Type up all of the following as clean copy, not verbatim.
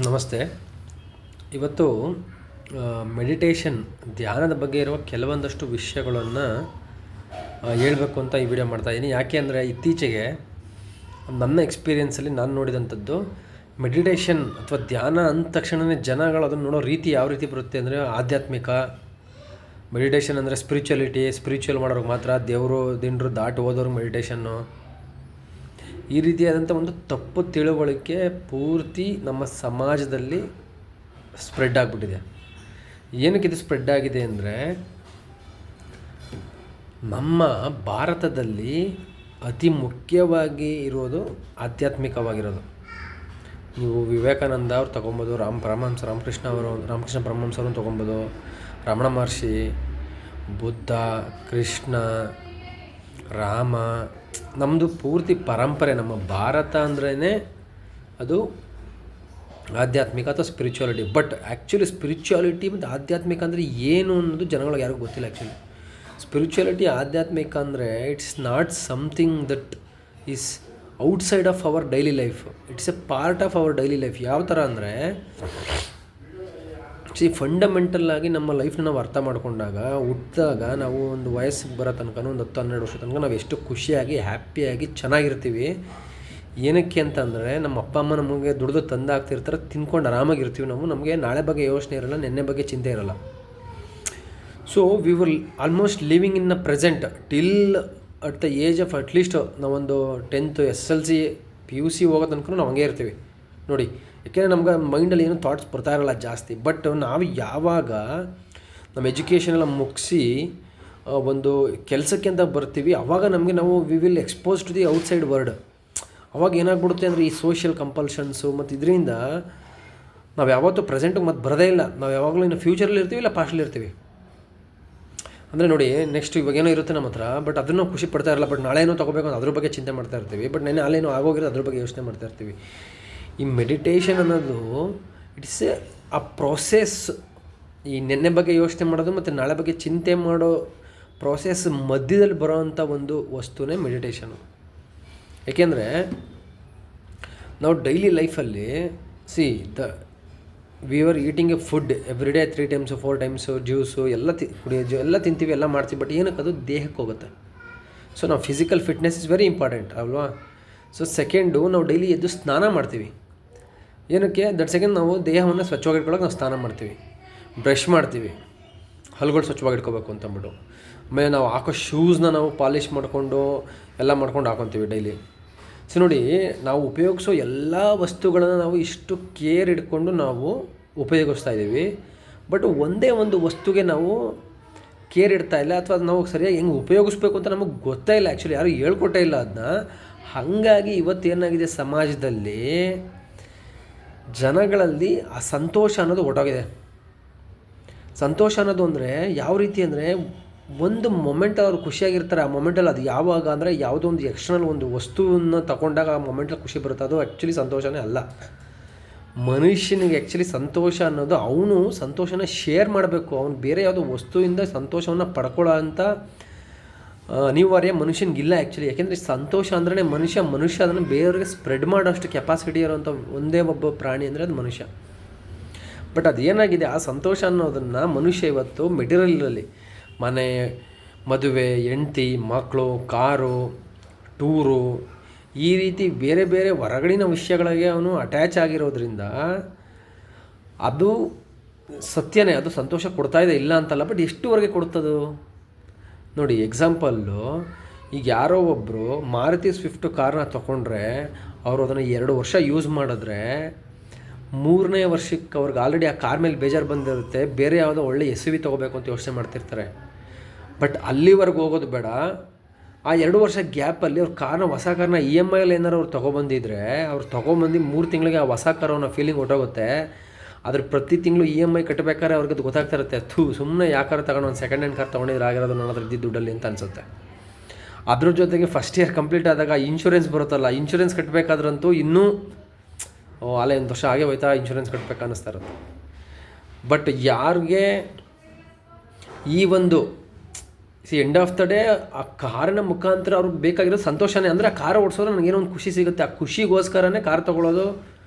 ನಮಸ್ತೆ. ಇವತ್ತು ಮೆಡಿಟೇಷನ್ ಧ್ಯಾನದ ಬಗ್ಗೆ ಇರುವ ಕೆಲವೊಂದಷ್ಟು ವಿಷಯಗಳನ್ನು ಹೇಳಬೇಕು ಅಂತ ಈ ವಿಡಿಯೋ ಮಾಡ್ತಾಯಿದ್ದೀನಿ. ಯಾಕೆ ಅಂದರೆ ಇತ್ತೀಚೆಗೆ ನನ್ನ ಎಕ್ಸ್ಪೀರಿಯೆನ್ಸಲ್ಲಿ ನಾನು ನೋಡಿದಂಥದ್ದು, ಮೆಡಿಟೇಷನ್ ಅಥವಾ ಧ್ಯಾನ ಅಂದ ತಕ್ಷಣವೇ ಜನಗಳು ಅದನ್ನು ನೋಡೋ ರೀತಿ ಯಾವ ರೀತಿ ಬರುತ್ತೆ ಅಂದರೆ ಆಧ್ಯಾತ್ಮಿಕ. ಮೆಡಿಟೇಷನ್ ಅಂದರೆ ಸ್ಪಿರಿಚುವಲ್ ಮಾಡೋರಿಗೆ ಮಾತ್ರ, ದೇವರು ದಿಂಡ್ರು ದಾಟಿ ಹೋದವ್ರಿಗೆ ಮೆಡಿಟೇಷನ್ನು. ಈ ರೀತಿಯಾದಂಥ ಒಂದು ತಪ್ಪು ತಿಳುವಳಿಕೆ ಪೂರ್ತಿ ನಮ್ಮ ಸಮಾಜದಲ್ಲಿ ಸ್ಪ್ರೆಡ್ ಆಗಿಬಿಟ್ಟಿದೆ. ಏನಕ್ಕೆ ಇದು ಸ್ಪ್ರೆಡ್ ಆಗಿದೆ ಅಂದರೆ, ನಮ್ಮ ಭಾರತದಲ್ಲಿ ಅತಿ ಮುಖ್ಯವಾಗಿ ಇರೋದು ಆಧ್ಯಾತ್ಮಿಕವಾಗಿರೋದು. ನೀವು ವಿವೇಕಾನಂದ ಅವ್ರು ತೊಗೊಬೋದು, ರಾಮಕೃಷ್ಣ ಪರಮಹಂಸರನ್ನು ತೊಗೊಬೋದು, ರಮಣ ಮಹರ್ಷಿ, ಬುದ್ಧ, ಕೃಷ್ಣ, ರಾಮ. ನಮ್ಮದು ಪೂರ್ತಿ ಪರಂಪರೆ. ನಮ್ಮ ಭಾರತ ಅಂದ್ರೇ ಅದು ಆಧ್ಯಾತ್ಮಿಕ ಅಥವಾ ಸ್ಪಿರಿಚುವಾಲಿಟಿ. ಬಟ್ ಆ್ಯಕ್ಚುಲಿ ಸ್ಪಿರಿಚುವಾಲಿಟಿ ಮತ್ತು ಆಧ್ಯಾತ್ಮಿಕ ಅಂದರೆ ಏನು ಅನ್ನೋದು ಜನಗಳಿಗೆ ಯಾರಿಗೂ ಗೊತ್ತಿಲ್ಲ. ಆ್ಯಕ್ಚುಲಿ ಸ್ಪಿರಿಚುವಾಲಿಟಿ, ಆಧ್ಯಾತ್ಮಿಕ ಅಂದರೆ it's not something that is outside of our daily life. It's A part of our daily life. ಯಾವ ಥರ ಅಂದರೆ, ಫಂಡಮೆಂಟಲ್ಲಾಗಿ ನಮ್ಮ ಲೈಫ್ನ ನಾವು ಅರ್ಥ ಮಾಡಿಕೊಂಡಾಗ, ಹುಟ್ಟಿದಾಗ ನಾವು ಒಂದು ವಯಸ್ಸಿಗೆ ಬರೋ ತನಕ, ಒಂದು 10-12 ವರ್ಷ ತನಕ ನಾವು ಎಷ್ಟು ಖುಷಿಯಾಗಿ ಹ್ಯಾಪಿಯಾಗಿ ಚೆನ್ನಾಗಿರ್ತೀವಿ. ಏನಕ್ಕೆ ಅಂತಂದರೆ, ನಮ್ಮ ಅಪ್ಪ ಅಮ್ಮ ನಮಗೆ ದುಡಿದು ತಂದಾಗ್ತಿರ್ತಾರೆ, ತಿನ್ಕೊಂಡು ಆರಾಮಾಗಿರ್ತೀವಿ. ನಮಗೆ ನಾಳೆ ಬಗ್ಗೆ ಯೋಚನೆ ಇರೋಲ್ಲ, ನೆನ್ನೆ ಬಗ್ಗೆ ಚಿಂತೆ ಇರೋಲ್ಲ. So we will almost living in the present till at the age of at least ನಾವೊಂದು 10th SSLC PUC ಹೋಗೋ ತನಕ ನಾವು ಹಂಗೆ ಇರ್ತೀವಿ ನೋಡಿ. ಯಾಕೆಂದರೆ ನಮ್ಗೆ ಮೈಂಡಲ್ಲಿ ಏನೂ ಥಾಟ್ಸ್ ಬರ್ತಾ ಇರೋಲ್ಲ ಜಾಸ್ತಿ. ಬಟ್ ನಾವು ಯಾವಾಗ ನಮ್ಮ ಎಜುಕೇಷನ್ ಎಲ್ಲ ಮುಗಿಸಿ ಒಂದು ಕೆಲಸಕ್ಕೆ ಅಂತ ಬರ್ತೀವಿ, ಆವಾಗ ನಾವು we will expose to the outside world. ಅವಾಗ ಏನಾಗ್ಬಿಡುತ್ತೆ ಅಂದರೆ, ಈ ಸೋಷಿಯಲ್ ಕಂಪಲ್ಷನ್ಸು ಮತ್ತು ಇದರಿಂದ ನಾವು ಯಾವತ್ತೂ ಪ್ರೆಸೆಂಟಿಗೆ ಮತ್ತೆ ಬರೋದೇ ಇಲ್ಲ. ನಾವು ಯಾವಾಗಲೂ ಇನ್ನು ಫ್ಯೂಚರಲ್ಲಿ ಇರ್ತೀವಿ, ಇಲ್ಲ ಪಾಸ್ಟಲ್ಲಿ ಇರ್ತೀವಿ. ಅಂದರೆ ನೋಡಿ, ನೆಕ್ಸ್ಟ್ ಇವಾಗೇನೋ ಇರುತ್ತೆ ನಮ್ಮ ಹತ್ರ, ಬಟ್ ಅದನ್ನು ಖುಷಿ ಪಡ್ತಾ ಇರಲ್ಲ. ಬಟ್ ನಾಳೆ ಏನೋ ತೊಗೋಬೇಕು ಅಂತ ಅದ್ರ ಬಗ್ಗೆ ಚಿಂತೆ ಮಾಡ್ತಾ ಇರ್ತೀವಿ. ಬಟ್ ನಾಳೆನೋ ಆಗೋಗಿರೋದು ಅದ್ರ ಬಗ್ಗೆ ಯೋಚನೆ ಮಾಡ್ತಾ ಇರ್ತೀವಿ. ಈ ಮೆಡಿಟೇಷನ್ ಅನ್ನೋದು ಇಟ್ಸ್ ಆ ಪ್ರೋಸೆಸ್. ಈ ನೆನ್ನೆ ಬಗ್ಗೆ ಯೋಚನೆ ಮಾಡೋದು ಮತ್ತು ನಾಳೆ ಬಗ್ಗೆ ಚಿಂತೆ ಮಾಡೋ ಪ್ರೋಸೆಸ್ ಮಧ್ಯದಲ್ಲಿ ಬರೋವಂಥ ಒಂದು ವಸ್ತುನೇ ಮೆಡಿಟೇಷನು. ಏಕೆಂದರೆ ನಾವು ಡೈಲಿ ಲೈಫಲ್ಲಿ we are eating A food every day 3 times 4 times juice ಎಲ್ಲ ತಿಂತೀವಿ, ಎಲ್ಲ ಮಾಡ್ತೀವಿ. ಬಟ್ ಏನಕ್ಕೆ ಅದು ದೇಹಕ್ಕೆ ಹೋಗುತ್ತೆ. ಸೊ ನಾವು physical fitness is very important ಅಲ್ವಾ. ಸೊ ಸೆಕೆಂಡು, ನಾವು ಡೈಲಿ ಎದ್ದು ಸ್ನಾನ ಮಾಡ್ತೀವಿ. ಏನಕ್ಕೆ? ದಟ್ ಸೆಕೆಂಡ್ ನಾವು ದೇಹವನ್ನು ಸ್ವಚ್ಛವಾಗಿಟ್ಕೊಳ್ಳೋಕೆ ನಾವು ಸ್ನಾನ ಮಾಡ್ತೀವಿ, ಬ್ರಷ್ ಮಾಡ್ತೀವಿ, ಹಲ್ಲುಗಳು ಸ್ವಚ್ಛವಾಗಿಟ್ಕೋಬೇಕು ಅಂತಂದ್ಬಿಟ್ಟು. ಆಮೇಲೆ ನಾವು ಹಾಕೋ ಶೂಸ್ನ ನಾವು ಪಾಲಿಷ್ ಮಾಡಿಕೊಂಡು ಎಲ್ಲ ಮಾಡ್ಕೊಂಡು ಹಾಕೊತೀವಿ ಡೈಲಿ. ಸೊ ನೋಡಿ, ನಾವು ಉಪಯೋಗಿಸೋ ಎಲ್ಲ ವಸ್ತುಗಳನ್ನು ನಾವು ಇಷ್ಟು ಕೇರ್ ಇಟ್ಕೊಂಡು ನಾವು ಉಪಯೋಗಿಸ್ತಾ ಇದ್ದೀವಿ. ಬಟ್ ಒಂದೇ ಒಂದು ವಸ್ತುಗೆ ನಾವು ಕೇರ್ ಇಡ್ತಾ ಇಲ್ಲ, ಅಥವಾ ಅದು ನಾವು ಸರಿಯಾಗಿ ಹೆಂಗೆ ಉಪಯೋಗಿಸ್ಬೇಕು ಅಂತ ನಮಗೆ ಗೊತ್ತೇ ಇಲ್ಲ. ಆ್ಯಕ್ಚುಲಿ ಯಾರೂ ಹೇಳ್ಕೊಟ್ಟೇ ಇಲ್ಲ ಅದನ್ನ. ಹಾಗಾಗಿ ಇವತ್ತೇನಾಗಿದೆ, ಸಮಾಜದಲ್ಲಿ ಜನಗಳಲ್ಲಿ ಆ ಸಂತೋಷ ಅನ್ನೋದು ಹೊರಟೋಗಿದೆ. ಸಂತೋಷ ಅನ್ನೋದು ಅಂದರೆ ಯಾವ ರೀತಿ ಅಂದರೆ, ಒಂದು ಮೊಮೆಂಟ್ ಅವ್ರು ಖುಷಿಯಾಗಿರ್ತಾರೆ. ಆ ಮೊಮೆಂಟಲ್ಲಿ ಅದು ಯಾವಾಗ ಅಂದರೆ, ಯಾವುದೋ ಒಂದು ಎಕ್ಸ್ಟರ್ನಲ್ ಒಂದು ವಸ್ತುವನ್ನು ತಗೊಂಡಾಗ ಆ ಮೊಮೆಂಟಲ್ಲಿ ಖುಷಿ ಬರುತ್ತೆ. ಅದು ಆ್ಯಕ್ಚುಲಿ ಸಂತೋಷನೇ ಅಲ್ಲ. ಮನುಷ್ಯನಿಗೆ ಆ್ಯಕ್ಚುಲಿ ಸಂತೋಷ ಅನ್ನೋದು, ಅವನು ಸಂತೋಷನ ಶೇರ್ ಮಾಡಬೇಕು. ಅವನು ಬೇರೆ ಯಾವುದೋ ವಸ್ತುವಿಂದ ಸಂತೋಷವನ್ನು ಪಡ್ಕೊಳ್ಳೋ ಅಂಥ ಅನಿವಾರ್ಯ ಮನುಷ್ಯನಿಗಿಲ್ಲ ಆ್ಯಕ್ಚುಲಿ. ಯಾಕೆಂದರೆ ಸಂತೋಷ ಅಂದ್ರೆ ಮನುಷ್ಯ ಅದನ್ನು ಬೇರೆಯವ್ರಿಗೆ ಸ್ಪ್ರೆಡ್ ಮಾಡೋಷ್ಟು ಕೆಪಾಸಿಟಿ ಇರೋವಂಥ ಒಂದೇ ಒಬ್ಬ ಪ್ರಾಣಿ ಅಂದರೆ ಅದು ಮನುಷ್ಯ. ಬಟ್ ಅದೇನಾಗಿದೆ, ಆ ಸಂತೋಷ ಅನ್ನೋದನ್ನು ಮನುಷ್ಯ ಇವತ್ತು ಮೆಟೀರಿಯಲಲ್ಲಿ, ಮನೆ, ಮದುವೆ, ಹೆಂಡತಿ, ಮಕ್ಕಳು, ಕಾರು, ಟೂರು, ಈ ರೀತಿ ಬೇರೆ ಬೇರೆ ಹೊರಗಡಿನ ವಿಷಯಗಳಿಗೆ ಅವನು ಅಟ್ಯಾಚ್ ಆಗಿರೋದ್ರಿಂದ ಅದು ಸತ್ಯನೇ, ಅದು ಸಂತೋಷ ಕೊಡ್ತಾಯಿದೆ, ಇಲ್ಲ ಅಂತಲ್ಲ. ಬಟ್ ಎಷ್ಟುವರೆಗೆ ಕೊಡ್ತದು ನೋಡಿ. ಎಕ್ಸಾಂಪಲ್ಲು, ಈಗ ಯಾರೋ ಒಬ್ಬರು ಮಾರುತಿ ಸ್ವಿಫ್ಟ್ ಕಾರ್ನ ತೊಗೊಂಡ್ರೆ, ಅವರು ಅದನ್ನು 2 ವರ್ಷ ಯೂಸ್ ಮಾಡಿದ್ರೆ 3ನೇ ವರ್ಷಕ್ಕೆ ಅವ್ರಿಗೆ ಆಲ್ರೆಡಿ ಆ ಕಾರ್ ಮೇಲೆ ಬೇಜಾರು ಬಂದಿರುತ್ತೆ. ಬೇರೆ ಯಾವುದೋ ಒಳ್ಳೆ SUV ತೊಗೋಬೇಕು ಅಂತ ಯೋಚನೆ ಮಾಡ್ತಿರ್ತಾರೆ. ಬಟ್ ಅಲ್ಲಿವರೆಗೆ ಹೋಗೋದು ಬೇಡ. ಆ 2 ವರ್ಷ ಗ್ಯಾಪಲ್ಲಿ ಅವ್ರ ಹೊಸ ಕಾರ್ನ EMI ಏನಾರು ಅವ್ರು ತೊಗೊಬಂದಿದ್ರೆ, ಅವ್ರು ತೊಗೊಂಬಂದು 3 ತಿಂಗಳಿಗೆ ಆ ಹೊಸ ಕಾರು ಅನ್ನೋ ಫೀಲಿಂಗ್ ಹೊಟ್ಟೋಗುತ್ತೆ. ಅದ್ರ ಪ್ರತಿ ತಿಂಗಳು EMI ಕಟ್ಟಬೇಕಾದ್ರೆ ಅವ್ರಿಗೆ ಅದು ಗೊತ್ತಾಗ್ತಾ ಇರುತ್ತೆ, ಸುಮ್ಮನೆ ಯಾಕಾರು ತಗೊಂಡು ಒಂದು ಸೆಕೆಂಡ್ ಹ್ಯಾಂಡ್ ಕಾರ್ ತೊಗೊಂಡಿದ್ರೆ ಆಗಿರೋದು ನನ್ನ ಹತ್ರ ಇದ್ದಿದ್ದು ದುಡ್ಡಲ್ಲಿ ಅಂತ ಅನಿಸುತ್ತೆ. ಅದ್ರ ಜೊತೆಗೆ ಫಸ್ಟ್ ಇಯರ್ ಕಂಪ್ಲೀಟ್ ಆದಾಗ ಇನ್ಶೂರೆನ್ಸ್ ಬರುತ್ತಲ್ಲ, ಇನ್ಶೂರೆನ್ಸ್ ಕಟ್ಟಬೇಕಾದ್ರಂತೂ ಇನ್ನೂ ಅಲ್ಲೇ 1 ವರ್ಷ ಆಗೇ ಹೋಯ್ತಾ ಇನ್ಶೂರೆನ್ಸ್ ಕಟ್ಟಬೇಕು ಅನ್ನಿಸ್ತಾ ಇರುತ್ತೆ. ಬಟ್ ಯಾರಿಗೆ ಈ ಒಂದು ಎಂಡ್ ಆಫ್ ದ ಡೇ ಆ ಕಾರಿನ ಮುಖಾಂತರ ಅವ್ರಿಗೆ ಬೇಕಾಗಿರೋದು ಸಂತೋಷನೇ. ಅಂದರೆ ಆ ಕಾರ್ ಓಡಿಸೋದ್ರೆ ನನಗೇನೋ ಒಂದು ಖುಷಿ ಸಿಗುತ್ತೆ. ಆ ಖುಷಿಗೋಸ್ಕರನೇ ಕಾರ್ ತೊಗೊಳ್ಳೋದು.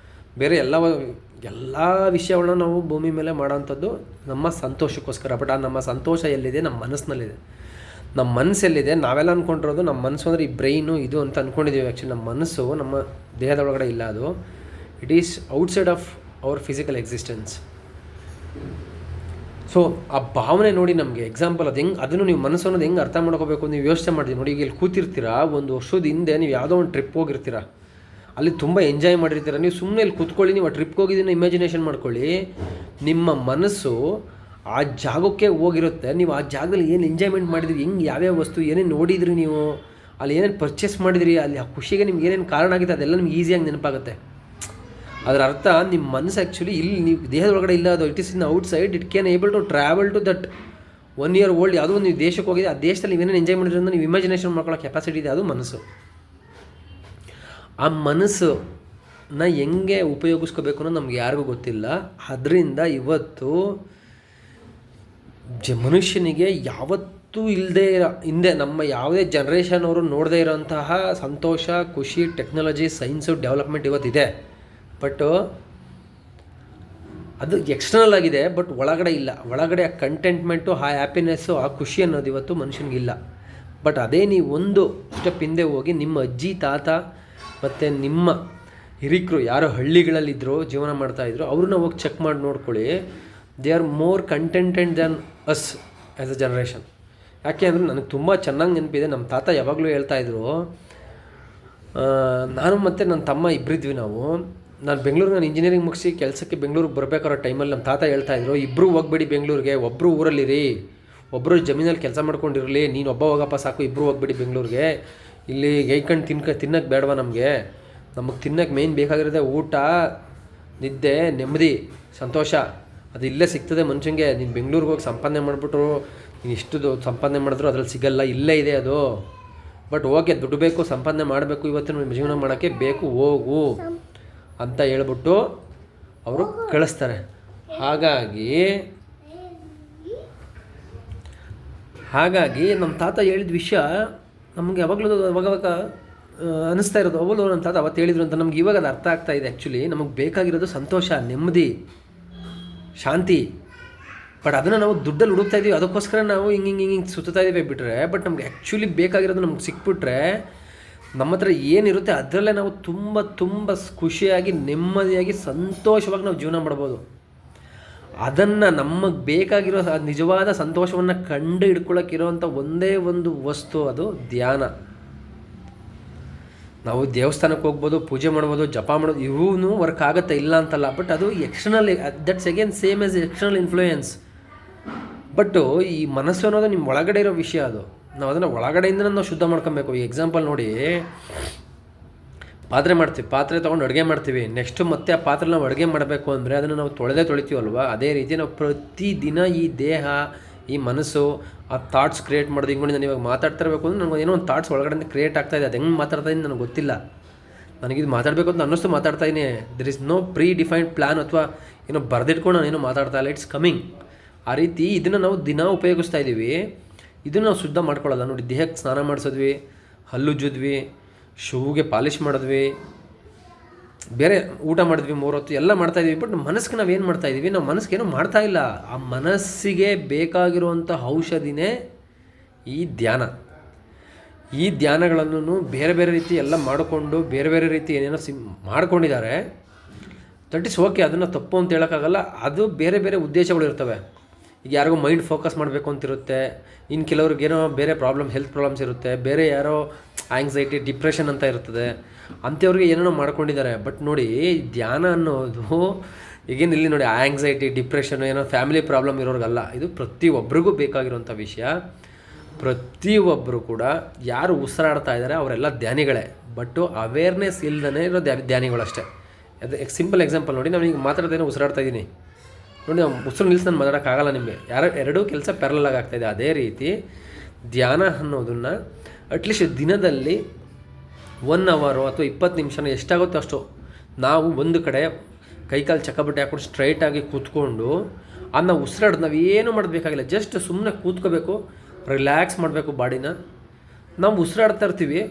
ಬೇರೆ ಎಲ್ಲ ಎಲ್ಲ ವಿಷಯಗಳನ್ನ ನಾವು ಭೂಮಿ ಮೇಲೆ ಮಾಡೋವಂಥದ್ದು ನಮ್ಮ ಸಂತೋಷಕ್ಕೋಸ್ಕರ. ಬಟ್ ಆ ನಮ್ಮ ಸಂತೋಷ ಎಲ್ಲಿದೆ? ನಮ್ಮ ಮನಸ್ಸಿನಲ್ಲಿದೆ. ನಮ್ಮ ಮನಸ್ಸೆಲ್ಲಿದೆ? ನಾವೆಲ್ಲ ಅಂದ್ಕೊಂಡಿರೋದು ನಮ್ಮ ಮನಸ್ಸು ಅಂದರೆ ಈ ಬ್ರೈನು ಇದು ಅಂತ ಅಂದ್ಕೊಂಡಿದ್ದೀವಿ. ಆ್ಯಕ್ಚುಲಿ ನಮ್ಮ ಮನಸ್ಸು ನಮ್ಮ ದೇಹದ ಒಳಗಡೆ ಇಲ್ಲ. ಅದು it is outside of our physical existence. So ಆ ಭಾವನೆ ನೋಡಿ ನಮಗೆ ಎಕ್ಸಾಂಪಲ್ ಅದು ಹೆಂಗೆ, ಅದನ್ನು ನೀವು ಮನಸ್ಸು ಅನ್ನೋದು ಹೆಂಗೆ ಅರ್ಥ ಮಾಡ್ಕೋಬೇಕು ನೀವು ಯೋಚನೆ ಮಾಡಿದ್ದೀವಿ ನೋಡಿ. ಈಗ ಇಲ್ಲಿ ಕೂತಿರ್ತೀರಾ, ಒಂದು ವರ್ಷದ ಹಿಂದೆ ನೀವು ಯಾವುದೋ ಒಂದು ಟ್ರಿಪ್ ಹೋಗಿರ್ತೀರ, ಅಲ್ಲಿ ತುಂಬ ಎಂಜಾಯ್ ಮಾಡಿರ್ತೀರ. ನೀವು ಸುಮ್ಮನೆ ಇಲ್ಲಿ ಕೂತ್ಕೊಳ್ಳಿ, ನೀವು ಆ ಟ್ರಿಪ್ಗೆ ಹೋಗಿದ್ದನ್ನು ಇಮ್ಯಾಜಿನೇಷನ್ ಮಾಡ್ಕೊಳ್ಳಿ. ನಿಮ್ಮ ಮನಸ್ಸು ಆ ಜಾಗಕ್ಕೆ ಹೋಗಿರುತ್ತೆ. ನೀವು ಆ ಜಾಗದಲ್ಲಿ ಏನು ಎಂಜಾಯ್ಮೆಂಟ್ ಮಾಡಿದ್ರಿ, ಹೆಂಗೆ ಯಾವ್ಯಾವ ವಸ್ತು ಏನೇನು ನೋಡಿದ್ರಿ, ನೀವು ಅಲ್ಲಿ ಏನೇನು ಪರ್ಚೇಸ್ ಮಾಡಿದ್ರಿ, ಅಲ್ಲಿ ಆ ಖುಷಿಗೆ ನಿಮ್ಗೆ ಏನೇನು ಕಾರಣ ಆಗಿದೆ ಅದೆಲ್ಲ ನಿಮ್ಗೆ ಈಸಿಯಾಗಿ ನೆನಪಾಗುತ್ತೆ. ಅದರ ಅರ್ಥ ನಿಮ್ಮ ಮನಸ್ಸು ಆ್ಯಕ್ಚುಲಿ ಇಲ್ಲಿ ನೀವು ದೇಹದೊಳಗಡೆ ಇಲ್ಲ, ಅದು it is in outside. It can able to travel to that 1 year old. ಯಾವುದೋ ಒಂದು ನೀವು ದೇಶಕ್ಕೆ ಹೋಗಿದೆ, ಆ ದೇಶದಲ್ಲಿ ನೀವೇನೇನು ಎಂಜಾಯ್ ಮಾಡಿದ್ರಿ ಅಂತ ನೀವು ಇಮ್ಯಾಜಿನೇಷನ್ ಮಾಡ್ಕೊಳ್ಳೋ ಕೆಪಾಸಿಟಿ ಇದೆ, ಅದು ಮನಸ್ಸು. ಆ ಮನಸ್ಸನ್ನ ಹೆಂಗೆ ಉಪಯೋಗಿಸ್ಕೋಬೇಕು ಅನ್ನೋದು ನಮ್ಗೆ ಯಾರಿಗೂ ಗೊತ್ತಿಲ್ಲ. ಅದರಿಂದ ಇವತ್ತು ಮನುಷ್ಯನಿಗೆ ಯಾವತ್ತೂ ಇಲ್ಲದೆ ಹಿಂದೆ ನಮ್ಮ ಯಾವುದೇ ಜನ್ರೇಷನ್ ಅವರು ನೋಡದೇ ಇರೋಂತಹ ಸಂತೋಷ, ಖುಷಿ, ಟೆಕ್ನಾಲಜಿ, ಸೈನ್ಸು, ಡೆವಲಪ್ಮೆಂಟ್ ಇವತ್ತಿದೆ. ಬಟ್ ಅದು ಎಕ್ಸ್ಟರ್ನಲ್ ಆಗಿದೆ, ಬಟ್ ಒಳಗಡೆ ಇಲ್ಲ. ಒಳಗಡೆ ಆ ಕಂಟೆಂಟ್ಮೆಂಟು, ಆ ಹ್ಯಾಪಿನೆಸ್ಸು, ಆ ಖುಷಿ ಅನ್ನೋದು ಇವತ್ತು ಮನುಷ್ಯನಿಗಿಲ್ಲ. ಬಟ್ ಅದೇ ನೀವು ಒಂದು ಸ್ಟೆಪ್ ಹಿಂದೆ ಹೋಗಿ ನಿಮ್ಮ ಅಜ್ಜಿ, ತಾತ ಮತ್ತು ನಿಮ್ಮ ಹಿರಿಕರು ಯಾರೋ ಹಳ್ಳಿಗಳಲ್ಲಿದ್ದರು, ಜೀವನ ಮಾಡ್ತಾಯಿದ್ರು, ಅವ್ರನ್ನ ಹೋಗಿ ಚೆಕ್ ಮಾಡಿ ನೋಡ್ಕೊಳ್ಳಿ. They are more contented than us as a generation. ಯಾಕೆ ಅಂದರೆ ನನಗೆ ತುಂಬ ಚೆನ್ನಾಗಿ ನೆನಪಿದೆ, ನಮ್ಮ ತಾತ ಯಾವಾಗಲೂ ಹೇಳ್ತಾಯಿದ್ರು. ನಾನು ಮತ್ತು ನನ್ನ ತಮ್ಮ ಇಬ್ಬರಿದ್ವಿ ನಾವು. ನಾನು ಬೆಂಗಳೂರಿಗೆ ನಾನು ಇಂಜಿನಿಯರಿಂಗ್ ಮುಗಿಸಿ ಕೆಲಸಕ್ಕೆ ಬೆಂಗಳೂರಿಗೆ ಬರಬೇಕಾರೋ ಟೈಮಲ್ಲಿ ನಮ್ಮ ತಾತ ಹೇಳ್ತಾಯಿದ್ರು, ಇಬ್ಬರು ಹೋಗ್ಬೇಡಿ ಬೆಂಗಳೂರಿಗೆ, ಒಬ್ಬರು ಊರಲ್ಲಿರಿ, ಒಬ್ಬರು ಜಮೀನಲ್ಲಿ ಕೆಲಸ ಮಾಡ್ಕೊಂಡಿರಲಿ, ನೀನು ಒಬ್ಬ ಹೋಗಪ್ಪ ಸಾಕು, ಇಬ್ಬರು ಹೋಗ್ಬೇಡಿ ಬೆಂಗಳೂರಿಗೆ. ಇಲ್ಲಿ ಗೈಕೊಂಡು ತಿನ್ನೋಕ್ಕೆ ಬೇಡವಾ ನಮಗೆ ತಿನ್ನೋಕ್ಕೆ ಮೇಯ್ನ್ ಬೇಕಾಗಿರೋದೆ ಊಟ, ನಿದ್ದೆ, ನೆಮ್ಮದಿ, ಸಂತೋಷ. ಅದು ಇಲ್ಲೇ ಸಿಗ್ತದೆ ಮನುಷ್ಯನಿಗೆ. ನೀನು ಬೆಂಗಳೂರಿಗೆ ಹೋಗಿ ಸಂಪಾದನೆ ಮಾಡಿಬಿಟ್ರು, ನೀನು ಇಷ್ಟು ಸಂಪಾದನೆ ಮಾಡಿದ್ರು ಅದ್ರಲ್ಲಿ ಸಿಗಲ್ಲ, ಇಲ್ಲೇ ಇದೆ ಅದು. ಬಟ್ ಓಕೆ, ದುಡ್ಡು ಬೇಕು, ಸಂಪಾದನೆ ಮಾಡಬೇಕು, ಇವತ್ತಿನ ಜೀವನ ಮಾಡೋಕ್ಕೆ ಬೇಕು, ಹೋಗು ಅಂತ ಹೇಳ್ಬಿಟ್ಟು ಅವರು ಕಳಿಸ್ತಾರೆ. ಹಾಗಾಗಿ ನಮ್ಮ ತಾತ ಹೇಳಿದ ವಿಷಯ ನಮಗೆ ಯಾವಾಗಲೂ ಅವಾಗ ಅನ್ನಿಸ್ತಾ ಇರೋದು. ಅವಳು ನಮ್ಮ ತಾತ ಅವತ್ತು ಹೇಳಿದ್ರು ಅಂತ ನಮ್ಗೆ ಇವಾಗ ಅದು ಅರ್ಥ ಆಗ್ತಾ ಇದೆ. ಆ್ಯಕ್ಚುಲಿ ನಮಗೆ ಬೇಕಾಗಿರೋದು ಸಂತೋಷ, ನೆಮ್ಮದಿ, ಶಾಂತಿ. ಬಟ್ ಅದನ್ನು ನಾವು ದುಡ್ಡಲ್ಲಿ ಹುಡುಕ್ತಾ ಇದ್ದೀವಿ, ಅದಕ್ಕೋಸ್ಕರ ನಾವು ಹಿಂಗೆ ಸುತ್ತಾ ಇದ್ದೀವಿ ಬಿಟ್ಟರೆ. ಬಟ್ ನಮ್ಗೆ ಆ್ಯಕ್ಚುಲಿ ಬೇಕಾಗಿರೋದು ನಮ್ಗೆ ಸಿಕ್ಬಿಟ್ರೆ ನಮ್ಮ ಹತ್ರ ಏನಿರುತ್ತೆ ಅದರಲ್ಲೇ ನಾವು ತುಂಬ ಖುಷಿಯಾಗಿ, ನೆಮ್ಮದಿಯಾಗಿ, ಸಂತೋಷವಾಗಿ ನಾವು ಜೀವನ ಮಾಡ್ಬೋದು. ಅದನ್ನು ನಮಗೆ ಬೇಕಾಗಿರೋ ನಿಜವಾದ ಸಂತೋಷವನ್ನು ಕಂಡು ಹಿಡ್ಕೊಳ್ಳೋಕ್ಕಿರೋವಂಥ ಒಂದೇ ಒಂದು ವಸ್ತು, ಅದು ಧ್ಯಾನ. ನಾವು ದೇವಸ್ಥಾನಕ್ಕೆ ಹೋಗ್ಬೋದು, ಪೂಜೆ ಮಾಡ್ಬೋದು, ಜಪ ಮಾಡೋದು, ಇವೂ ವರ್ಕ್ ಆಗುತ್ತೆ, ಇಲ್ಲ ಅಂತಲ್ಲ. ಬಟ್ ಅದು external, that's again same as external influence. But ಈ ಮನಸ್ಸು ಅನ್ನೋದು ನಿಮ್ಮ ಒಳಗಡೆ ಇರೋ ವಿಷಯ. ಅದು ನಾವು ಅದನ್ನು ಒಳಗಡೆಯಿಂದ ನಾವು ಶುದ್ಧ ಮಾಡ್ಕೊಬೇಕು. ಈ ಎಕ್ಸಾಂಪಲ್ ನೋಡಿ, ಪಾತ್ರೆ ಮಾಡ್ತೀವಿ, ಪಾತ್ರೆ ತೊಗೊಂಡು ಅಡುಗೆ ಮಾಡ್ತೀವಿ. ನೆಕ್ಸ್ಟು ಮತ್ತೆ ಆ ಪಾತ್ರೆ ನಾವು ಅಡುಗೆ ಮಾಡಬೇಕು ಅಂದರೆ ಅದನ್ನು ನಾವು ತೊಳಿತೀವಲ್ವ. ಅದೇ ರೀತಿ ನಾವು ಪ್ರತಿದಿನ ಈ ದೇಹ, ಈ ಮನಸ್ಸು, ಆ ಥಾಟ್ಸ್ ಕ್ರಿಯೇಟ್ ಮಾಡೋದು. ಹಿಂಗೆ ನಾನು ಇವಾಗ ಮಾತಾಡ್ತಿರ್ಬೇಕು ಅಂದರೆ ನನಗೆ ಏನೋ ಒಂದು ಥಾಟ್ಸ್ ಒಳಗಡೆ ಕ್ರಿಯೇಟ್ ಆಗ್ತಾಯಿದೆ. ಅದು ಹೆಂಗೆ ಮಾತಾಡ್ತಾ ಇದ್ದೀನಿ ನನಗೆ ಗೊತ್ತಿಲ್ಲ, ನನಗಿದು ಮಾತಾಡಬೇಕು ಅಂತ ಅನ್ನಿಸ್ತು ಮಾತಾಡ್ತಾಯಿದ್ದೀನಿ. There is no predefined plan ಅಥವಾ ಏನೋ ಬರೆದಿಟ್ಕೊಂಡು ನಾನೇನೋ ಮಾತಾಡ್ತಾ ಇಲ್ಲ, ಇಟ್ಸ್ ಕಮಿಂಗ್. ಆ ರೀತಿ ಇದನ್ನು ನಾವು ದಿನ ಉಪಯೋಗಿಸ್ತಾ ಇದ್ದೀವಿ. ಇದನ್ನು ನಾವು ಶುದ್ಧ ಮಾಡ್ಕೊಳ್ಳೋಲ್ಲ. ನೋಡಿ, ದೇಹಕ್ಕೆ ಸ್ನಾನ ಮಾಡಿಸಿದ್ವಿ, ಹಲ್ಲುಜ್ಜಿದ್ವಿ, ಶೂಗೆ ಪಾಲಿಷ್ ಮಾಡಿದ್ವಿ, ಬೇರೆ ಊಟ ಮಾಡಿದ್ವಿ, 3 ಹೊತ್ತು ಎಲ್ಲ ಮಾಡ್ತಾಯಿದ್ವಿ. ಬಟ್ ಮನಸ್ಸಿಗೆ ನಾವೇನು ಮಾಡ್ತಾಯಿದ್ದೀವಿ? ನಾವು ಮನಸ್ಸಿಗೆ ಏನೂ ಮಾಡ್ತಾಯಿಲ್ಲ. ಆ ಮನಸ್ಸಿಗೆ ಬೇಕಾಗಿರುವಂಥ ಔಷಧಿನೇ ಈ ಧ್ಯಾನ. ಈ ಧ್ಯಾನಗಳನ್ನು ಬೇರೆ ಬೇರೆ ರೀತಿ ಎಲ್ಲ ಮಾಡಿಕೊಂಡು ಬೇರೆ ಬೇರೆ ರೀತಿ ಏನೇನೋ ಮಾಡ್ಕೊಂಡಿದ್ದಾರೆ. ದಟ್ ಇಸ್ ಓಕೆ, ಅದನ್ನು ತಪ್ಪು ಅಂತ ಹೇಳೋಕ್ಕಾಗಲ್ಲ. ಅದು ಬೇರೆ ಬೇರೆ ಉದ್ದೇಶಗಳು ಇರ್ತವೆ. ಈಗ ಯಾರಿಗೂ ಮೈಂಡ್ ಫೋಕಸ್ ಮಾಡಬೇಕು ಅಂತಿರುತ್ತೆ, ಇನ್ನು ಕೆಲವ್ರಿಗೇನೋ ಬೇರೆ ಹೆಲ್ತ್ ಪ್ರಾಬ್ಲಮ್ಸ್ ಇರುತ್ತೆ, ಬೇರೆ ಯಾರೋ ಆ್ಯಂಗ್ಸೈಟಿ, ಡಿಪ್ರೆಷನ್ ಅಂತ ಇರ್ತದೆ, ಅಂಥವ್ರಿಗೆ ಏನೇನೋ ಮಾಡ್ಕೊಂಡಿದ್ದಾರೆ. ಬಟ್ ನೋಡಿ, ಧ್ಯಾನ ಅನ್ನೋದು ಈಗೇನು ಇಲ್ಲಿ ನೋಡಿ, ಆ್ಯಂಗ್ಸೈಟಿ, ಡಿಪ್ರೆಷನ್ ಏನೋ ಫ್ಯಾಮಿಲಿ ಪ್ರಾಬ್ಲಮ್ ಇರೋರಿಗಲ್ಲ. ಇದು ಪ್ರತಿಯೊಬ್ಬರಿಗೂ ಬೇಕಾಗಿರೋಂಥ ವಿಷಯ. ಪ್ರತಿಯೊಬ್ಬರು ಕೂಡ ಯಾರು ಉಸಿರಾಡ್ತಾ ಇದ್ದಾರೆ ಅವರೆಲ್ಲ ಧ್ಯಾನಿಗಳೇ. ಬಟ್ಟು ಅವೇರ್ನೆಸ್ ಇಲ್ಲದೇ ಇರೋ ಧ್ಯಾನಿಗಳಷ್ಟೇ. ಅದು ಸಿಂಪಲ್ ಎಕ್ಸಾಂಪಲ್ ನೋಡಿ, ನಾನು ಈಗ ಮಾತಾಡ್ತೇನೆ, ಉಸಿರಾಡ್ತಾ ಇದ್ದೀನಿ ನೋಡಿ, ನಾವು ಉಸಿರು ನಿಲ್ಸಿ ನಾನು ಮಾತಾಡೋಕ್ಕಾಗಲ್ಲ. ನಿಮಗೆ ಎರಡೂ ಕೆಲಸ ಪ್ಯಾರಲಾಗಿ ಆಗ್ತಾಯಿದೆ. ಅದೇ ರೀತಿ ಧ್ಯಾನ ಅನ್ನೋದನ್ನು ಅಟ್ಲೀಸ್ಟ್ ದಿನದಲ್ಲಿ 1 hour ಅಥವಾ 20 ನಿಮಿಷನ ಎಷ್ಟಾಗುತ್ತೋ ಅಷ್ಟು ನಾವು ಒಂದು ಕಡೆ ಕೈಕಾಲು ಚಕ್ಕಬಟ್ಟೆ ಹಾಕ್ಕೊಂಡು ಸ್ಟ್ರೈಟಾಗಿ ಕೂತ್ಕೊಂಡು ಅದನ್ನ ಉಸಿರಾಡೋದು. ನಾವು ಏನೂ ಮಾಡಬೇಕಾಗಿಲ್ಲ, ಜಸ್ಟ್ ಸುಮ್ಮನೆ ಕೂತ್ಕೋಬೇಕು, ರಿಲ್ಯಾಕ್ಸ್ ಮಾಡಬೇಕು ಬಾಡಿನ. ನಾವು ಉಸಿರಾಡ್ತಾ ಇರ್ತೀವಿ,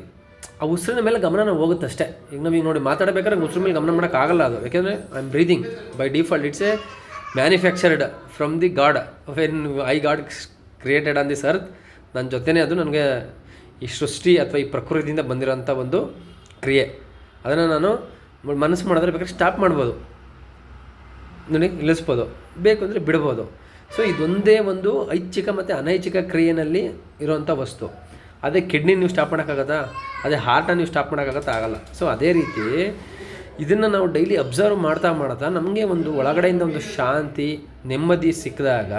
ಆ ಉಸಿರಿನ ಮೇಲೆ ಗಮನ ಹೋಗುತ್ತೆ ಅಷ್ಟೇ. ಈಗ ನಮಗೆ ನೋಡಿ ಮಾತಾಡಬೇಕಾದ್ರೆ ಉಸಿರು ಮೇಲೆ ಗಮನ ಮಾಡೋಕ್ಕಾಗಲ್ಲ ಅದು, ಯಾಕೆಂದರೆ I am breathing by default. It's A manufactured from the god when I god created on this earth. ನನ್ನ ಜೊತೆನೇ ಅದು ನನಗೆ ಈ ಸೃಷ್ಟಿ ಅಥವಾ ಈ ಪ್ರಕೃತಿಯಿಂದ ಬಂದಿರೋಂಥ ಒಂದು ಕ್ರಿಯೆ. ಅದನ್ನು ನಾನು ಮನಸ್ಸು ಮಾಡಿದ್ರೆ ಬೇಕಾದ್ರೆ ಸ್ಟಾಪ್ ಮಾಡ್ಬೋದು, ನೋಡಿ ನಿಲ್ಲಿಸ್ಬೋದು, ಬೇಕು ಅಂದರೆ ಬಿಡ್ಬೋದು. ಸೊ ಇದೊಂದೇ ಒಂದು ಐಚ್ಛಿಕ ಮತ್ತು ಅನೈಚ್ಛಿಕ ಕ್ರಿಯೆಯಲ್ಲಿ ಇರೋವಂಥ ವಸ್ತು. ಅದೇ ಕಿಡ್ನಿ ನೀವು ಸ್ಟಾಪ್ ಮಾಡೋಕ್ಕಾಗತ್ತಾ? ಅದೇ ಹಾರ್ಟನ್ನು ನೀವು ಸ್ಟಾಪ್ ಮಾಡೋಕ್ಕಾಗತ್ತಾ? ಆಗಲ್ಲ. ಸೊ ಅದೇ ರೀತಿ ಇದನ್ನು ನಾವು ಡೈಲಿ ಅಬ್ಸರ್ವ್ ಮಾಡ್ತಾ ನಮಗೆ ಒಂದು ಒಳಗಡೆಯಿಂದ ಒಂದು ಶಾಂತಿ, ನೆಮ್ಮದಿ ಸಿಕ್ಕಿದಾಗ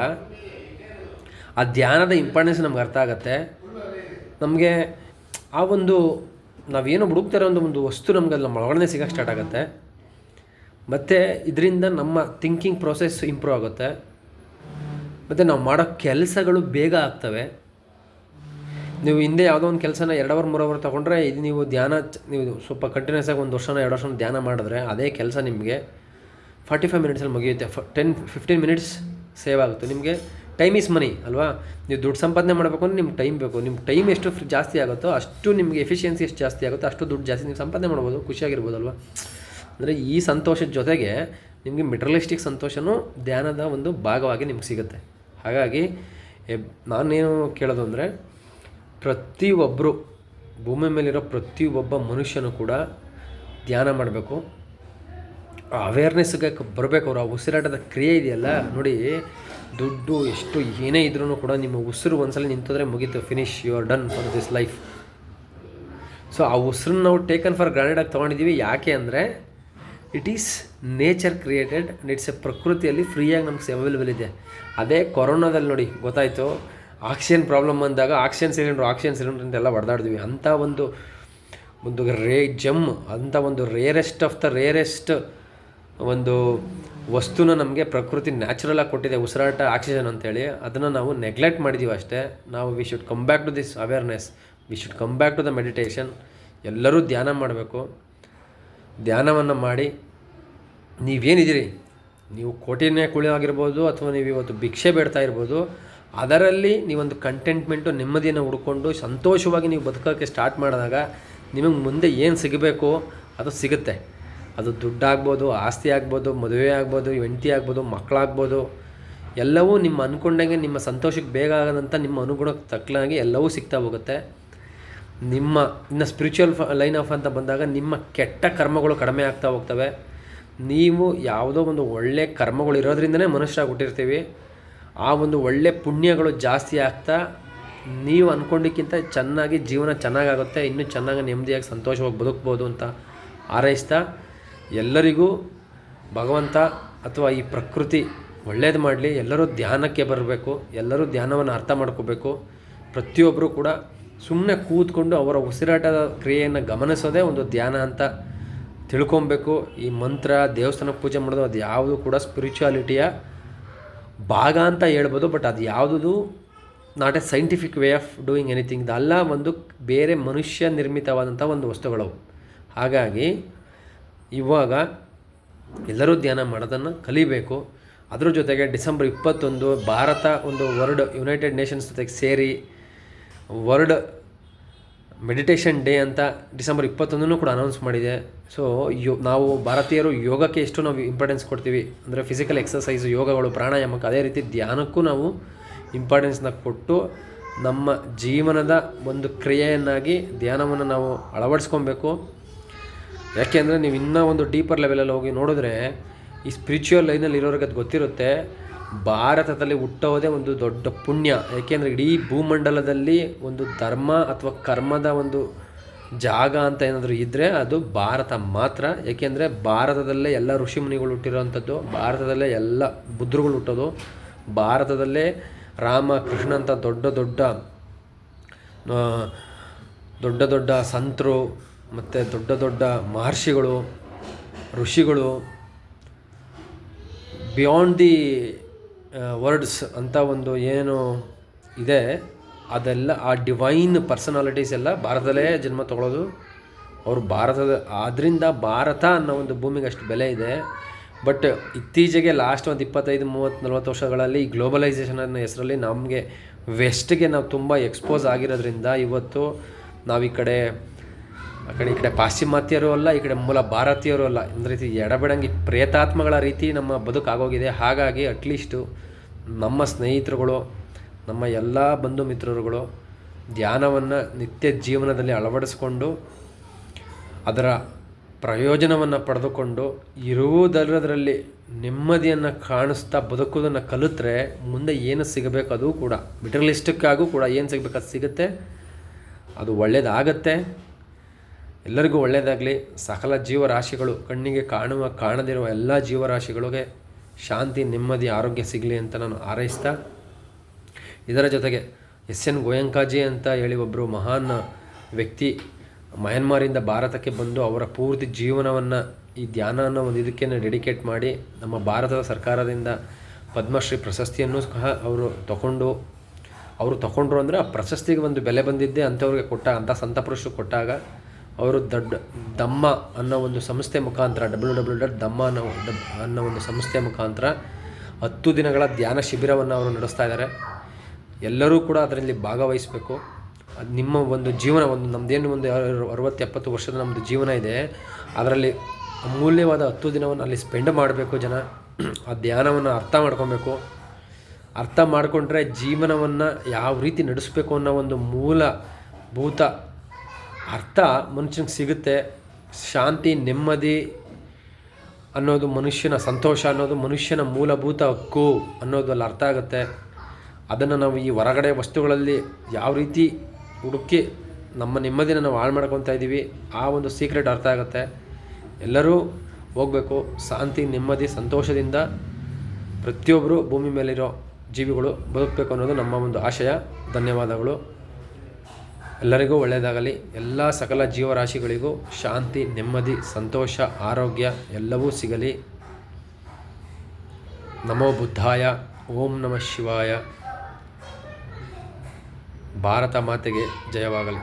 ಆ ಧ್ಯಾನದ ಇಂಪಾರ್ಟೆನ್ಸ್ ನಮ್ಗೆ ಅರ್ಥ ಆಗುತ್ತೆ. ನಮಗೆ ಆ ಒಂದು ನಾವೇನೋ ಹುಡುಕ್ತಾ ಇರೋ ಒಂದು ವಸ್ತು ನಮ್ಗೆ ಅಲ್ಲಿ ಒಳಗಡೆ ಸಿಗೋಕ್ಕೆ ಸ್ಟಾರ್ಟ್ ಆಗುತ್ತೆ. ಮತ್ತು ಇದರಿಂದ ನಮ್ಮ ಥಿಂಕಿಂಗ್ ಪ್ರೊಸೆಸ್ ಇಂಪ್ರೂವ್ ಆಗುತ್ತೆ. ಮತ್ತು ನಾವು ಮಾಡೋ ಕೆಲಸಗಳು ಬೇಗ ಆಗ್ತವೆ. ನೀವು ಹಿಂದೆ ಯಾವುದೋ ಒಂದು ಕೆಲಸನ 2 ಅವರ್ 3 ಅವರ್ ತೊಗೊಂಡ್ರೆ, ಇದು ನೀವು ನೀವು ಸ್ವಲ್ಪ ಕಂಟಿನ್ಯೂಸ್ ಆಗಿ 1 ವರ್ಷ 2 ವರ್ಷ ಧ್ಯಾನ ಮಾಡಿದ್ರೆ ಅದೇ ಕೆಲಸ ನಿಮಗೆ 45 ಮಿನಿಟ್ಸಲ್ಲಿ ಮುಗಿಯುತ್ತೆ. 10-15 ಮಿನಿಟ್ಸ್ ಸೇವ್ ಆಗುತ್ತೆ. ನಿಮಗೆ ಟೈಮ್ ಈಸ್ ಮನಿ ಅಲ್ವಾ? ನೀವು ದುಡ್ಡು ಸಂಪಾದನೆ ಮಾಡಬೇಕು ಅಂದರೆ ನಿಮ್ಗೆ ಟೈಮ್ ಬೇಕು. ನಿಮ್ಮ ಟೈಮ್ ಎಷ್ಟು ಜಾಸ್ತಿ ಆಗುತ್ತೋ ಅಷ್ಟು ನಿಮಗೆ ಎಫಿಷಿಯನ್ಸಿ ಎಷ್ಟು ಜಾಸ್ತಿ ಆಗುತ್ತೋ ಅಷ್ಟು ದುಡ್ಡು ಜಾಸ್ತಿ ನೀವು ಸಂಪಾದನೆ ಮಾಡ್ಬೋದು, ಖುಷಿಯಾಗಿರ್ಬೋದಲ್ವ. ಅಂದರೆ ಈ ಸಂತೋಷದ ಜೊತೆಗೆ ನಿಮಗೆ ಮೆಟೀರಿಯಲಿಸ್ಟಿಕ್ ಸಂತೋಷವೂ ಧ್ಯಾನದ ಒಂದು ಭಾಗವಾಗಿ ನಿಮ್ಗೆ ಸಿಗುತ್ತೆ. ಹಾಗಾಗಿ ನಾನೇನು ಕೇಳೋದು ಅಂದರೆ, ಪ್ರತಿಯೊಬ್ಬರು ಭೂಮಿ ಮೇಲಿರೋ ಪ್ರತಿಯೊಬ್ಬ ಮನುಷ್ಯನೂ ಕೂಡ ಧ್ಯಾನ ಮಾಡಬೇಕು. ಅವೇರ್ನೆಸ್ಗೆ ಬರಬೇಕು. ಅವರು ಆ ಉಸಿರಾಟದ ಕ್ರಿಯೆ ಇದೆಯಲ್ಲ ನೋಡಿ, ದುಡ್ಡು ಎಷ್ಟು ಏನೇ ಇದ್ರೂ ಕೂಡ ನಿಮ್ಮ ಉಸಿರು ಒಂದ್ಸಲ ನಿಂತಿದ್ರೆ ಮುಗೀತು, finish, you are done for this life. So ಆ ಉಸಿರನ್ನ ನಾವು ಟೇಕನ್ ಫಾರ್ ಗ್ರಾಂಡೆಡಾಗಿ ತೊಗೊಂಡಿದ್ದೀವಿ. ಯಾಕೆ ಅಂದರೆ it is nature created and it's a ಪ್ರಕೃತಿಯಲ್ಲಿ ಫ್ರೀಯಾಗಿ ನಮ್ಗೆ ಅವೈಲೇಬಲ್ ಇದೆ. ಅದೇ ಕೊರೋನಾದಲ್ಲಿ ನೋಡಿ ಗೊತ್ತಾಯಿತು, ಆಕ್ಸಿಜನ್ ಪ್ರಾಬ್ಲಮ್ ಬಂದಾಗ ಆಕ್ಸಿಜನ್ ಸಿಲಿಂಡ್ರ್ ಅಂತೆಲ್ಲ ಹೊಡೆದಾಡಿದ್ವಿ. ಅಂಥ ಒಂದು ಅಂಥ ಒಂದು ರೇರೆಸ್ಟ್ ಆಫ್ ದ ರೇರೆಸ್ಟ್ ಒಂದು ವಸ್ತುನ ನಮಗೆ ಪ್ರಕೃತಿ ನ್ಯಾಚುರಲಾಗಿ ಕೊಟ್ಟಿದೆ, ಉಸಿರಾಟ ಆಕ್ಸಿಜನ್ ಅಂತೇಳಿ. ಅದನ್ನು ನಾವು ನೆಗ್ಲೆಕ್ಟ್ ಮಾಡಿದ್ದೀವಿ ಅಷ್ಟೇ. ನಾವು we should come back to this awareness, we should come back to the meditation. ಎಲ್ಲರೂ ಧ್ಯಾನ ಮಾಡಬೇಕು. ಧ್ಯಾನವನ್ನು ಮಾಡಿ ನೀವೇನಿದ್ದೀರಿ, ನೀವು ಕೋಟಿನೇ ಕುಳಿ ಆಗಿರ್ಬೋದು ಅಥವಾ ನೀವು ಇವತ್ತು ಭಿಕ್ಷೆ ಬೇಡ್ತಾ ಇರ್ಬೋದು, ಅದರಲ್ಲಿ ನೀವೊಂದು ಕಂಟೆಂಟ್ಮೆಂಟು, ನೆಮ್ಮದಿಯನ್ನು ಹುಡ್ಕೊಂಡು ಸಂತೋಷವಾಗಿ ನೀವು ಬದುಕೋಕ್ಕೆ ಸ್ಟಾರ್ಟ್ ಮಾಡಿದಾಗ ನಿಮಗೆ ಮುಂದೆ ಏನು ಸಿಗಬೇಕು ಅದು ಸಿಗುತ್ತೆ. ಅದು ದುಡ್ಡಾಗ್ಬೋದು, ಆಸ್ತಿ ಆಗ್ಬೋದು, ಮದುವೆ ಆಗ್ಬೋದು, ಹೆಂಡತಿ ಆಗ್ಬೋದು, ಮಕ್ಕಳಾಗ್ಬೋದು, ಎಲ್ಲವೂ ನಿಮ್ಮ ಅಂದ್ಕೊಂಡಂಗೆ ನಿಮ್ಮ ಸಂತೋಷಕ್ಕೆ ಬೇಗ ಆಗೋದಂಥ ನಿಮ್ಮ ಅನುಗುಣಕ್ಕೆ ತಕ್ಕನಾಗಿ ಎಲ್ಲವೂ ಸಿಗ್ತಾ ಹೋಗುತ್ತೆ. ಇನ್ನು ಸ್ಪಿರಿಚುವಲ್ ಲೈನ್ ಆಫ್ ಅಂತ ಬಂದಾಗ ನಿಮ್ಮ ಕೆಟ್ಟ ಕರ್ಮಗಳು ಕಡಿಮೆ ಆಗ್ತಾ ಹೋಗ್ತವೆ. ನೀವು ಯಾವುದೋ ಒಂದು ಒಳ್ಳೆ ಕರ್ಮಗಳು ಇರೋದ್ರಿಂದನೇ ಮನುಷ್ಯರಾಗಿ ಹುಟ್ಟಿರ್ತೀವಿ. ಆ ಒಂದು ಒಳ್ಳೆ ಪುಣ್ಯಗಳು ಜಾಸ್ತಿ ಆಗ್ತಾ ನೀವು ಅಂದ್ಕೊಂಡಿಕ್ಕಿಂತ ಚೆನ್ನಾಗಿ ಜೀವನ ಚೆನ್ನಾಗಾಗುತ್ತೆ, ಇನ್ನೂ ಚೆನ್ನಾಗಿ ನೆಮ್ಮದಿಯಾಗಿ ಸಂತೋಷವಾಗಿ ಬದುಕ್ಬೋದು ಅಂತ ಹಾರೈಸ್ತಾ, ಎಲ್ಲರಿಗೂ ಭಗವಂತ ಅಥವಾ ಈ ಪ್ರಕೃತಿ ಒಳ್ಳೇದು ಮಾಡಲಿ. ಎಲ್ಲರೂ ಧ್ಯಾನಕ್ಕೆ ಬರಬೇಕು, ಎಲ್ಲರೂ ಧ್ಯಾನವನ್ನು ಅರ್ಥ ಮಾಡ್ಕೋಬೇಕು. ಪ್ರತಿಯೊಬ್ಬರು ಕೂಡ ಸುಮ್ಮನೆ ಕೂತ್ಕೊಂಡು ಅವರ ಉಸಿರಾಟದ ಕ್ರಿಯೆಯನ್ನು ಗಮನಿಸೋದೇ ಒಂದು ಧ್ಯಾನ ಅಂತ ತಿಳ್ಕೊಬೇಕು. ಈ ಮಂತ್ರ, ದೇವಸ್ಥಾನ ಪೂಜೆ ಮಾಡೋದು ಅದು ಯಾವುದು ಕೂಡ ಸ್ಪಿರಿಚುಯಾಲಿಟಿಯ ಭಾಗ ಅಂತ ಹೇಳ್ಬೋದು. ಬಟ್ ಅದು ಯಾವುದೂ not A scientific way of doing anything. ಇದೆಲ್ಲ ಒಂದು ಬೇರೆ ಮನುಷ್ಯ ನಿರ್ಮಿತವಾದಂಥ ಒಂದು ವಸ್ತುಗಳು. ಹಾಗಾಗಿ ಇವಾಗ ಎಲ್ಲರೂ ಧ್ಯಾನ ಮಾಡೋದನ್ನು ಕಲಿಬೇಕು. ಅದ್ರ ಜೊತೆಗೆ ಡಿಸೆಂಬರ್ 21 ಭಾರತ ಒಂದು ಯುನೈಟೆಡ್ ನೇಷನ್ಸ್ ಜೊತೆಗೆ ಸೇರಿ ವರ್ಲ್ಡ್ ಮೆಡಿಟೇಷನ್ ಡೇ ಅಂತ ಡಿಸೆಂಬರ್ 21 ಕೂಡ ಅನೌನ್ಸ್ ಮಾಡಿದೆ. ಸೊ ನಾವು ಭಾರತೀಯರು ಯೋಗಕ್ಕೆ ಎಷ್ಟು ನಾವು ಇಂಪಾರ್ಟೆನ್ಸ್ ಕೊಡ್ತೀವಿ ಅಂದರೆ ಫಿಸಿಕಲ್ ಎಕ್ಸಸೈಸ್, ಯೋಗಗಳು, ಪ್ರಾಣಾಯಾಮಕ್ಕೆ, ಅದೇ ರೀತಿ ಧ್ಯಾನಕ್ಕೂ ನಾವು ಇಂಪಾರ್ಟೆನ್ಸ್ನ ಕೊಟ್ಟು ನಮ್ಮ ಜೀವನದ ಒಂದು ಕ್ರಿಯೆಯನ್ನಾಗಿ ಧ್ಯಾನವನ್ನು ನಾವು ಅಳವಡಿಸ್ಕೊಬೇಕು. ಯಾಕೆಂದರೆ ನೀವು ಇನ್ನೂ ಒಂದು ಡೀಪರ್ ಲೆವೆಲಲ್ಲಿ ಹೋಗಿ ನೋಡಿದ್ರೆ ಈ ಸ್ಪಿರಿಚುವಲ್ ಲೈನಲ್ಲಿ ಇರೋರಿಗೆ ಅದು ಗೊತ್ತಿರುತ್ತೆ. ಭಾರತದಲ್ಲಿ ಹುಟ್ಟೋದೇ ಒಂದು ದೊಡ್ಡ ಪುಣ್ಯ. ಏಕೆಂದರೆ ಇಡೀ ಭೂಮಂಡಲದಲ್ಲಿ ಒಂದು ಧರ್ಮ ಅಥವಾ ಕರ್ಮದ ಒಂದು ಜಾಗ ಅಂತ ಏನಾದರೂ ಇದ್ದರೆ ಅದು ಭಾರತ ಮಾತ್ರ. ಏಕೆಂದರೆ ಭಾರತದಲ್ಲೇ ಎಲ್ಲ ಋಷಿಮುನಿಗಳು ಹುಟ್ಟಿರೋವಂಥದ್ದು, ಭಾರತದಲ್ಲೇ ಎಲ್ಲ ಬುದ್ಧರುಗಳು ಹುಟ್ಟೋದು, ಭಾರತದಲ್ಲೇ ರಾಮ, ಕೃಷ್ಣ ಅಂತ ದೊಡ್ಡ ದೊಡ್ಡ ಸಂತರು ಮತ್ತು ದೊಡ್ಡ ಮಹರ್ಷಿಗಳು, ಋಷಿಗಳು, ಬಿಯಾಂಡ್ ದಿ ವರ್ಡ್ಸ್ ಅಂತ ಒಂದು ಏನು ಇದೆ ಅದೆಲ್ಲ ಆ ಡಿವೈನ್ ಪರ್ಸನಾಲಿಟೀಸ್ ಎಲ್ಲ ಭಾರತದಲ್ಲೇ ಜನ್ಮ ತಗೊಳ್ಳೋದು. ಅವರು ಆದ್ದರಿಂದ ಭಾರತ ಅನ್ನೋ ಒಂದು ಭೂಮಿಗೆ ಅಷ್ಟು ಬೆಲೆ ಇದೆ. ಬಟ್ ಇತ್ತೀಚೆಗೆ ಲಾಸ್ಟ್ ಒಂದು 25-30-40 ವರ್ಷಗಳಲ್ಲಿ ಈ ಗ್ಲೋಬಲೈಸೇಷನ್ ಅನ್ನೋ ಹೆಸರಲ್ಲಿ ನಮಗೆ ವೆಸ್ಟ್ಗೆ ನಾವು ತುಂಬ ಎಕ್ಸ್ಪೋಸ್ ಆಗಿರೋದ್ರಿಂದ ಇವತ್ತು ನಾವು ಈ ಕಡೆ ಆ ಕಡೆ ಈ ಕಡೆ ಪಾಶ್ಚಿಮಾತ್ಯರು ಅಲ್ಲ, ಈ ಕಡೆ ಮೂಲ ಭಾರತೀಯರು ಅಲ್ಲ. ಒಂದು ರೀತಿ ಎಡಬಿಡಂಗಿ ಪ್ರೇತಾತ್ಮಗಳ ರೀತಿ ನಮ್ಮ ಬದುಕಾಗೋಗಿದೆ. ಹಾಗಾಗಿ ಅಟ್ಲೀಸ್ಟು ನಮ್ಮ ಸ್ನೇಹಿತರುಗಳು, ನಮ್ಮ ಎಲ್ಲ ಬಂಧು ಮಿತ್ರರುಗಳು ಧ್ಯಾನವನ್ನು ನಿತ್ಯ ಜೀವನದಲ್ಲಿ ಅಳವಡಿಸ್ಕೊಂಡು ಅದರ ಪ್ರಯೋಜನವನ್ನು ಪಡೆದುಕೊಂಡು ಇರುವುದರಲ್ಲಿ ನೆಮ್ಮದಿಯನ್ನು ಕಾಣಿಸ್ತಾ ಬದುಕೋದನ್ನು ಕಲಿತ್ರೆ ಮುಂದೆ ಏನು ಸಿಗಬೇಕು ಅದು ಕೂಡ ಮೆಟೀರಿಯಲಿಸ್ಟಿಕ್ಕಾಗೂ ಕೂಡ ಏನು ಸಿಗಬೇಕು ಅದು ಸಿಗುತ್ತೆ. ಅದು ಒಳ್ಳೆಯದಾಗತ್ತೆ, ಎಲ್ಲರಿಗೂ ಒಳ್ಳೆಯದಾಗಲಿ. ಸಕಲ ಜೀವರಾಶಿಗಳು, ಕಣ್ಣಿಗೆ ಕಾಣದಿರುವ ಎಲ್ಲ ಜೀವರಾಶಿಗಳಿಗೆ ಶಾಂತಿ, ನೆಮ್ಮದಿ, ಆರೋಗ್ಯ ಸಿಗಲಿ ಅಂತ ನಾನು ಹಾರೈಸ್ತಾ, ಇದರ ಜೊತೆಗೆ ಎಸ್.ಎನ್. ಗೋಯಂಕಾಜಿ ಅಂತ ಹೇಳಿ ಒಬ್ಬರು ಮಹಾನ್ ವ್ಯಕ್ತಿ ಮಯನ್ಮಾರಿಂದ ಭಾರತಕ್ಕೆ ಬಂದು ಅವರ ಪೂರ್ತಿ ಜೀವನವನ್ನು ಈ ಧ್ಯಾನ ಅನ್ನೋ ಒಂದು ಇದಕ್ಕೆ ಡೆಡಿಕೇಟ್ ಮಾಡಿ ನಮ್ಮ ಭಾರತದ ಸರ್ಕಾರದಿಂದ ಪದ್ಮಶ್ರೀ ಪ್ರಶಸ್ತಿಯನ್ನು ಸಹ ಅವರು ತಗೊಂಡ್ರು. ಅಂದರೆ ಆ ಪ್ರಶಸ್ತಿಗೆ ಒಂದು ಬೆಲೆ ಬಂದಿದ್ದೆ ಅಂಥವ್ರಿಗೆ ಅಂಥ ಸಂತ ಪುರುಷರು ಕೊಟ್ಟಾಗ ಅವರು ದಮ್ಮ ಅನ್ನೋ ಒಂದು ಸಂಸ್ಥೆ ಮುಖಾಂತರ www.dhamma ಅನ್ನೋ ಒಂದು ಸಂಸ್ಥೆ ಮುಖಾಂತರ 10 ದಿನಗಳ ಧ್ಯಾನ ಶಿಬಿರವನ್ನು ಅವರು ನಡೆಸ್ತಾ ಇದ್ದಾರೆ. ಎಲ್ಲರೂ ಕೂಡ ಅದರಲ್ಲಿ ಭಾಗವಹಿಸಬೇಕು. ಅದು ನಿಮ್ಮ ಒಂದು ಜೀವನ, ನಮ್ಮದೇನು ಒಂದು 60-70 ವರ್ಷದ ನಮ್ಮದು ಜೀವನ ಇದೆ, ಅದರಲ್ಲಿ ಅಮೂಲ್ಯವಾದ 10 ದಿನವನ್ನು ಅಲ್ಲಿ ಸ್ಪೆಂಡ್ ಮಾಡಬೇಕು. ಜನ ಆ ಧ್ಯಾನವನ್ನು ಅರ್ಥ ಮಾಡ್ಕೊಬೇಕು. ಅರ್ಥ ಮಾಡಿಕೊಂಡ್ರೆ ಜೀವನವನ್ನು ಯಾವ ರೀತಿ ನಡೆಸಬೇಕು ಅನ್ನೋ ಒಂದು ಮೂಲಭೂತ ಅರ್ಥ ಮನುಷ್ಯನಿಗೆ ಸಿಗುತ್ತೆ. ಶಾಂತಿ, ನೆಮ್ಮದಿ ಅನ್ನೋದು ಮನುಷ್ಯನ, ಸಂತೋಷ ಅನ್ನೋದು ಮನುಷ್ಯನ ಮೂಲಭೂತ ಹಕ್ಕು ಅನ್ನೋದು ಅಲ್ಲಿ ಅರ್ಥ ಆಗುತ್ತೆ. ಅದನ್ನು ನಾವು ಈ ಹೊರಗಡೆ ವಸ್ತುಗಳಲ್ಲಿ ಯಾವ ರೀತಿ ಹುಡುಕಿ ನಮ್ಮ ನೆಮ್ಮದಿನ ನಾವು ಹಾಳು ಮಾಡ್ಕೊತಾ ಇದ್ದೀವಿ, ಆ ಒಂದು ಸೀಕ್ರೆಟ್ ಅರ್ಥ ಆಗುತ್ತೆ. ಎಲ್ಲರೂ ಹೋಗಬೇಕು. ಶಾಂತಿ, ನೆಮ್ಮದಿ, ಸಂತೋಷದಿಂದ ಪ್ರತಿಯೊಬ್ಬರು ಭೂಮಿ ಮೇಲಿರೋ ಜೀವಿಗಳು ಬದುಕಬೇಕು ಅನ್ನೋದು ನಮ್ಮ ಒಂದು ಆಶಯ. ಧನ್ಯವಾದಗಳು. ಎಲ್ಲರಿಗೂ ಒಳ್ಳೆಯದಾಗಲಿ. ಎಲ್ಲ ಸಕಲ ಜೀವರಾಶಿಗಳಿಗೂ ಶಾಂತಿ, ನೆಮ್ಮದಿ, ಸಂತೋಷ, ಆರೋಗ್ಯ ಎಲ್ಲವೂ ಸಿಗಲಿ. ನಮೋ ಬುದ್ಧಾಯ. ಓಂ ನಮಃ ಶಿವಾಯ. ಭಾರತ ಮಾತೆಗೆ ಜಯವಾಗಲಿ.